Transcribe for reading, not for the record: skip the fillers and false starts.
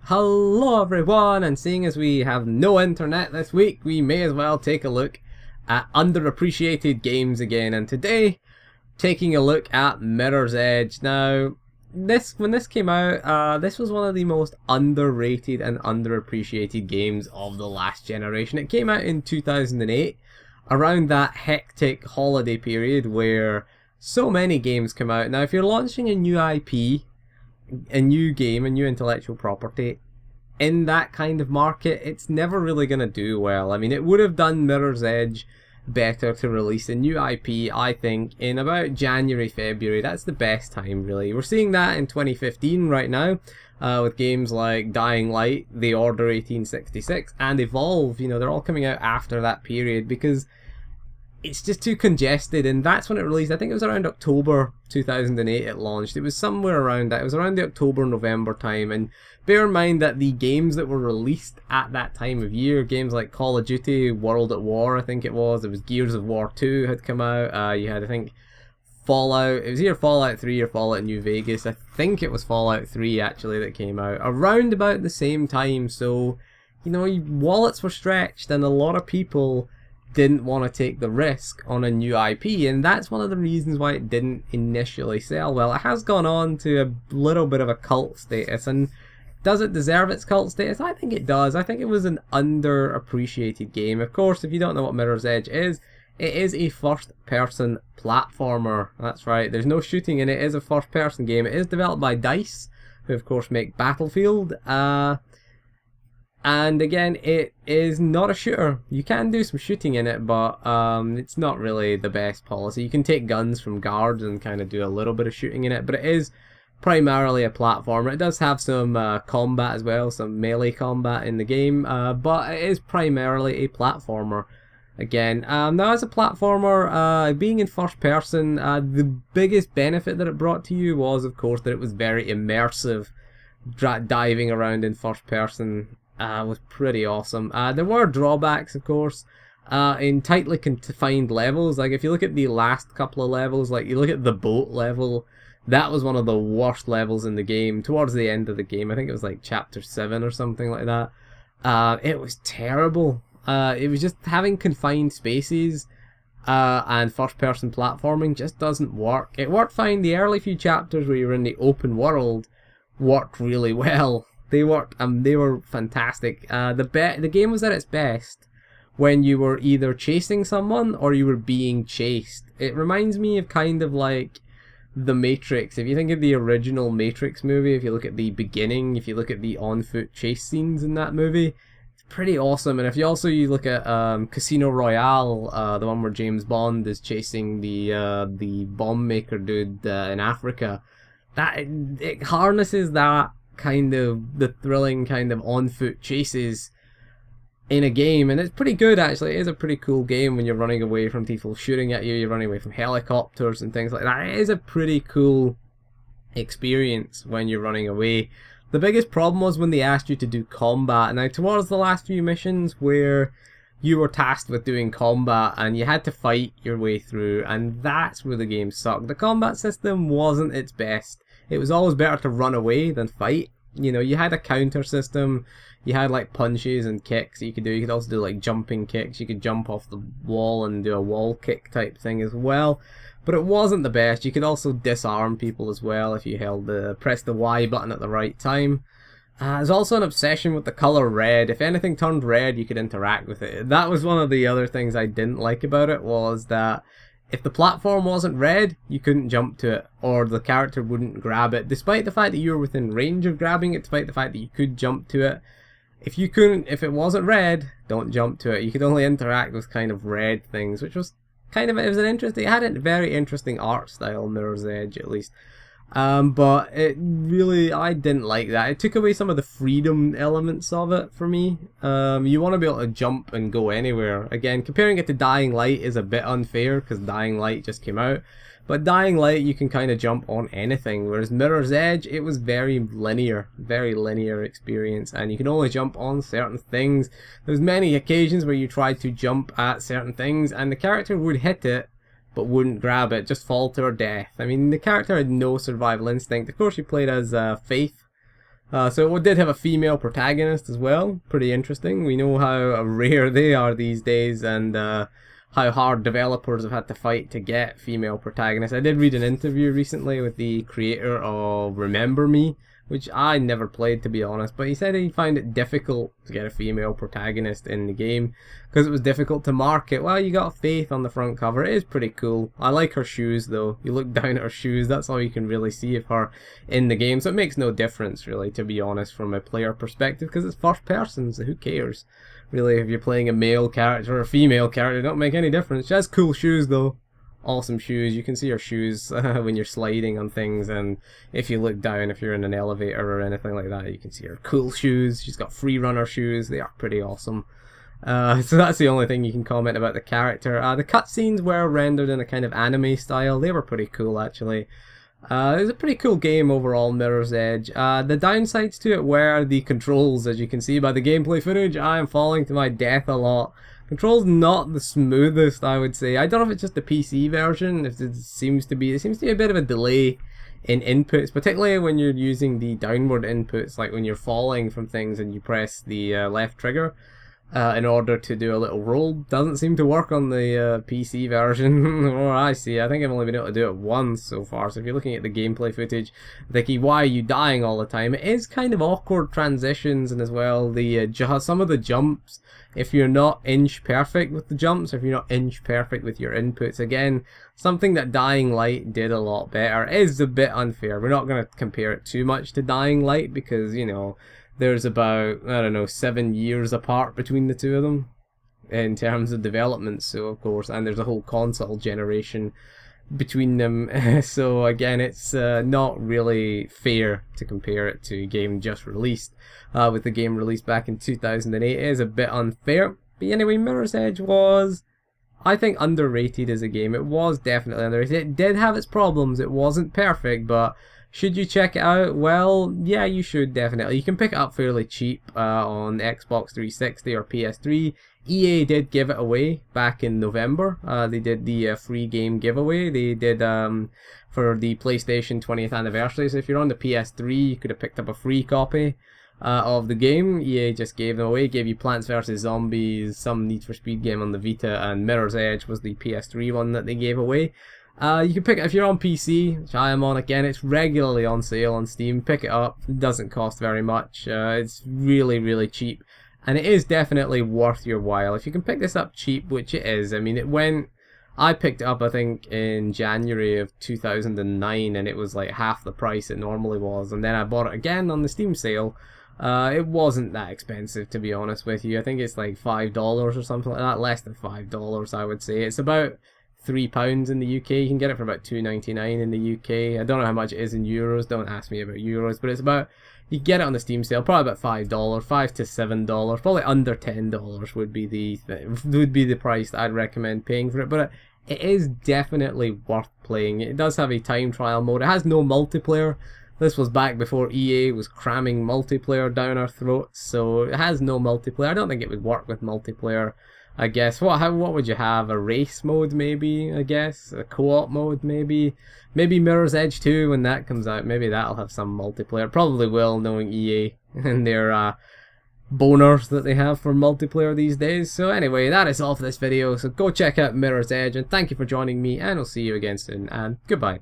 Hello everyone, and seeing as we have no internet this week, we may as well take a look at underappreciated games again. And today, taking a look at Mirror's Edge. Now, when this came out, this was one of the most underrated and underappreciated games of the last generation. It came out in 2008, around that hectic holiday period where so many games come out. Now, if you're launching a new IP, a new game, a new intellectual property in that kind of market, it's never really going to do well. I mean, it would have done Mirror's Edge better to release a new IP, I think, in about January, February. That's the best time, really. We're seeing that in 2015 right now, with games like Dying Light, The Order 1866, and Evolve. You know, they're all coming out after that period because it's just too congested, and that's when it released. I think it was around October 2008 it launched. It was somewhere around that. It was around the October-November time, and bear in mind that the games that were released at that time of year, games like Call of Duty, World at War, I think it was Gears of War 2 had come out, you had, I think, Fallout, it was either Fallout 3 or Fallout New Vegas. I think it was Fallout 3 actually that came out around about the same time, so, you know, wallets were stretched, and a lot of people didn't want to take the risk on a new IP, and that's one of the reasons why it didn't initially sell well. It has gone on to a little bit of a cult status, and does it deserve its cult status? I think it does. I think it was an underappreciated game. Of course, if you don't know what Mirror's Edge is, it is a first-person platformer. That's right, there's no shooting in it. It is a first-person game. It is developed by DICE, who of course make Battlefield. And again, it is not a shooter. You can do some shooting in it, but it's not really the best policy. You can take guns from guards and kind of do a little bit of shooting in it, but it is primarily a platformer. It does have some combat as well, some melee combat in the game, but it is primarily a platformer. Again, now as a platformer, being in first person, the biggest benefit that it brought to you was, of course, that it was very immersive. Diving around in first person was pretty awesome. There were drawbacks, of course, in tightly confined levels. Like if you look at the last couple of levels, like you look at the boat level, that was one of the worst levels in the game. Towards the end of the game, I think it was like chapter 7 or something like that. It was terrible. It was just having confined spaces, and first person platforming just doesn't work. It worked fine. The early few chapters where you were in the open world worked really well. They worked, they were fantastic. The game was at its best when you were either chasing someone or you were being chased. It reminds me of kind of like The Matrix. If you think of the original Matrix movie, if you look at the beginning, if you look at the on-foot chase scenes in that movie, it's pretty awesome. And if you look at Casino Royale, the one where James Bond is chasing the bomb maker dude in Africa, that it harnesses that kind of the thrilling kind of on-foot chases in a game, and it's pretty good actually. It is a pretty cool game when you're running away from people shooting at you, you're running away from helicopters and things like that. It is a pretty cool experience when you're running away. The biggest problem was when they asked you to do combat. Now towards the last few missions where you were tasked with doing combat and you had to fight your way through, and that's where the game sucked. The combat system wasn't its best. It was always better to run away than fight. You know, you had a counter system, you had like punches and kicks that you could do. You could also do like jumping kicks. You could jump off the wall and do a wall kick type thing as well. But it wasn't the best. You could also disarm people as well if you pressed the Y button at the right time. There's also an obsession with the color red. If anything turned red, you could interact with it. That was one of the other things I didn't like about it, was that if the platform wasn't red, you couldn't jump to it, or the character wouldn't grab it, despite the fact that you were within range of grabbing it, despite the fact that you could jump to it. If it wasn't red, don't jump to it. You could only interact with kind of red things, which was kind of, it had a very interesting art style, Mirror's Edge at least. But it really, I didn't like that. It took away some of the freedom elements of it for me. You want to be able to jump and go anywhere. Again, comparing it to Dying Light is a bit unfair because Dying Light just came out. But Dying Light, you can kind of jump on anything, whereas Mirror's Edge, it was very linear experience, and you can only jump on certain things. There's many occasions where you tried to jump at certain things, and the character would hit it, but wouldn't grab it, just fall to her death. I mean, the character had no survival instinct. Of course, you played as Faith, So it did have a female protagonist as well. Pretty interesting. We know how rare they are these days, and how hard developers have had to fight to get female protagonists. I did read an interview recently with the creator of Remember Me, which I never played, to be honest, but he said he found it difficult to get a female protagonist in the game because it was difficult to market. Well, you got Faith on the front cover. It is pretty cool. I like her shoes though. You look down at her shoes, that's all you can really see of her in the game, so it makes no difference really, to be honest, from a player perspective, because it's first person, so who cares really if you're playing a male character or a female character. It don't make any difference. She has cool shoes though. Awesome shoes. You can see her shoes when you're sliding on things, and if you look down, if you're in an elevator or anything like that, you can see her cool shoes. She's got free runner shoes. They are pretty awesome. So that's the only thing you can comment about the character. The cutscenes were rendered in a kind of anime style. They were pretty cool actually. It was a pretty cool game overall, Mirror's Edge. The downsides to it were the controls. As you can see by the gameplay footage, I am falling to my death a lot. Controls not the smoothest, I would say. I don't know if it's just the PC version, if it seems to be a bit of a delay in inputs, particularly when you're using the downward inputs, like when you're falling from things and you press the left trigger in order to do a little roll. Doesn't seem to work on the PC version, or I see. I think I've only been able to do it once so far, so if you're looking at the gameplay footage, thinking, why are you dying all the time? It is kind of awkward transitions, and as well, the some of the jumps, if you're not inch perfect with the jumps, if you're not inch perfect with your inputs, again, something that Dying Light did a lot better. It is a bit unfair. We're not going to compare it too much to Dying Light, because, you know, there's about, I don't know, 7 years apart between the two of them in terms of development, so of course, and there's a whole console generation between them, so again, it's not really fair to compare it to a game just released. With the game released back in 2008, it is a bit unfair. But anyway, Mirror's Edge was, I think, underrated as a game. It was definitely underrated. It did have its problems. It wasn't perfect, but should you check it out? Well, yeah, you should definitely. You can pick it up fairly cheap on Xbox 360 or PS3. EA did give it away back in November. They did the free game giveaway. They did for the PlayStation 20th anniversary. So if you're on the PS3, you could have picked up a free copy of the game. EA just gave them away. Gave you Plants vs Zombies, some Need for Speed game on the Vita, and Mirror's Edge was the PS3 one that they gave away. You can pick it if you're on PC, which I am on. Again, it's regularly on sale on Steam. Pick it up. It doesn't cost very much. It's really, really cheap. And it is definitely worth your while. If you can pick this up cheap, which it is. I mean, I picked it up, I think, in January of 2009, and it was like half the price it normally was. And then I bought it again on the Steam sale. It wasn't that expensive, to be honest with you. I think it's like $5 or something like that. Less than $5, I would say. It's about £3 in the UK. You can get it for about $2.99 in the UK. I don't know how much it is in euros. Don't ask me about euros, but it's about, you can get it on the Steam sale, probably about $5, $5 to $7, probably under $10 would be the price that I'd recommend paying for it. But it is definitely worth playing. It does have a time trial mode. It has no multiplayer. This was back before EA was cramming multiplayer down our throats, so it has no multiplayer. I don't think it would work with multiplayer. I guess what would you have? A race mode, maybe? I guess a co-op mode, maybe Mirror's Edge 2 when that comes out. Maybe that'll have some multiplayer. Probably will, knowing EA and their boners that they have for multiplayer these days. So anyway, that is all for this video. So go check out Mirror's Edge, and thank you for joining me, and I'll see you again soon. And goodbye.